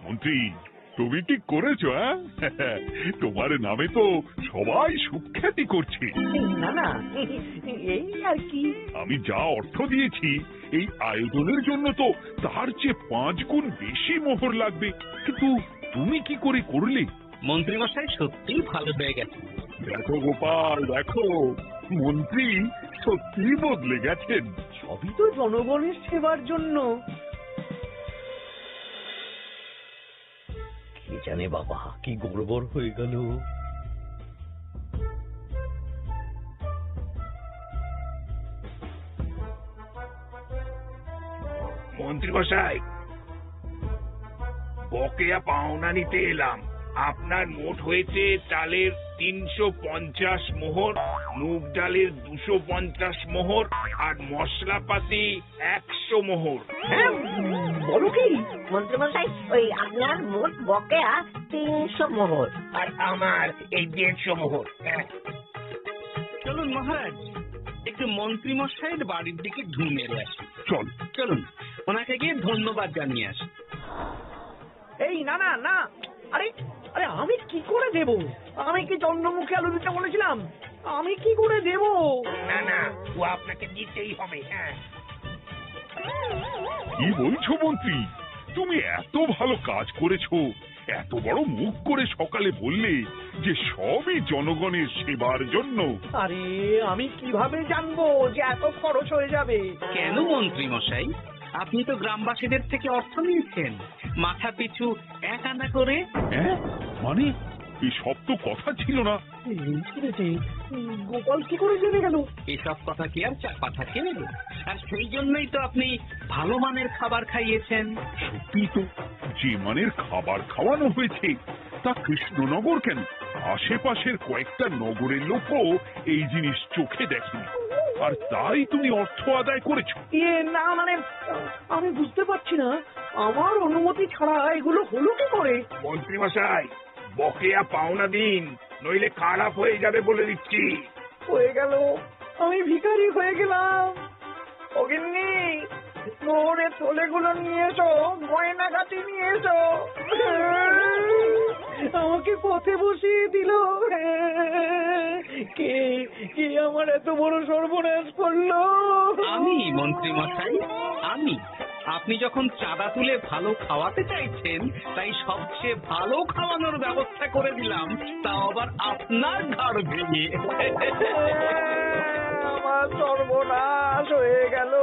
মন্ত্রী, তুমি কি করেছো? তোমার নামে তো সবাই সুখ্যাতি করছে। না না, এই আর কি। আমি যা অর্থ দিয়েছি এই আয়োজনের জন্য তো তার চেয়ে 5 গুণ বেশি মোহর লাগবে, কিন্তু তুমি কি করে করলে? মন্ত্রী মশাই সত্যিই ভালো হয়ে গেছে। দেখো গোপাল, দেখো মন্ত্রী সত্যি বদলে গেছেন। সবই তো জনগণের সেবার জন্য। কে জানে বাবা, কি গড়বড় হয়ে গেল। মন্ত্রী মশাই, বকেয়া পাওনা নিতে এলাম। আপনার মোট হয়েছে চালের 350 মোহর, মুগ ডালের 250 মোহর, আর মশলাপাতি 100 মোহর। হ্যাঁ, বলো কি? মন্ত্রীমশাই, ওই আপনার মোট বকেয়া 300 মোহর। আর আমার এই 150 মোহর। চলুন মহারাজ, একটু মন্ত্রী মশাইয়ের বাড়ির দিকে ঢু মেরে আসি। চল। চলুন, ওনাকে গিয়ে ধন্যবাদ জানিয়ে আসি। এই না না না, আরে আরে আমি কি করে দেব? আমি কি চন্দ্রমুখী আলু দিতে বলেছিলাম? আমি কি করে দেব? না না, ও আপনাকে দিতেই হবে। হ্যাঁ, কি বলছো মন্ত্রী? তুমি এত ভালো কাজ করেছো, এত বড় মুখ করে সকালে বললে যে সবই জনগণের সেবার জন্য। আরে আমি কিভাবে জানবো যে এত খরচ হয়ে যাবে? কেন মন্ত্রী মশাই, আপনি তো গ্রামবাসীদের থেকে অর্থ নিয়েছেন, মাথা পিছু 1 আনা করে। হ্যাঁ, মানে এসব তো কথা ছিল না। এই কি রে, গোপাল কি করে জেনে গেল? এসব কথা কি আর চাপা থাকে? আর সেই জন্যই তো আপনি ভালো মানের খাবার খাইয়েছেন। সত্যি তো, যে মানের খাবার খাওয়ানো হয়েছে তা কৃষ্ণনগর কেন, আশেপাশের কয়েকটা নগরের লোকও এই জিনিস চোখে দেখেনি, আর তাই তুমি অর্থ আদায় করেছো। না মানে, আমি বুঝতে পারছি না, আমার অনুমতি ছাড়া এগুলো হলো কি করে? মন্ত্রী মশাই, বকেয়া পাওনা দিন, নইলে খারাপ হয়ে যাবে বলে দিচ্ছি। হয়ে গেল, আমি ভিখারি হয়ে গেলাম। অগিন্নি, মোহরের থলেগুলো নিয়ে এসো, গয়নাগাটি নিয়ে এসো। আমাকে পথে বসিয়ে দিল। কে কে আমার এত বড় সর্বনাশ করলো? আমি মন্ত্রী মশাই, আমি। আপনি যখন চাঁদা তুলে ভালো খাওয়াতে চাইছেন, তাই সবচেয়ে ভালো খাওয়ানোর ব্যবস্থা করে দিলাম, তাও আবার আপনার ঘাড় ভেঙে। আমার সর্বনাশ হয়ে গেল।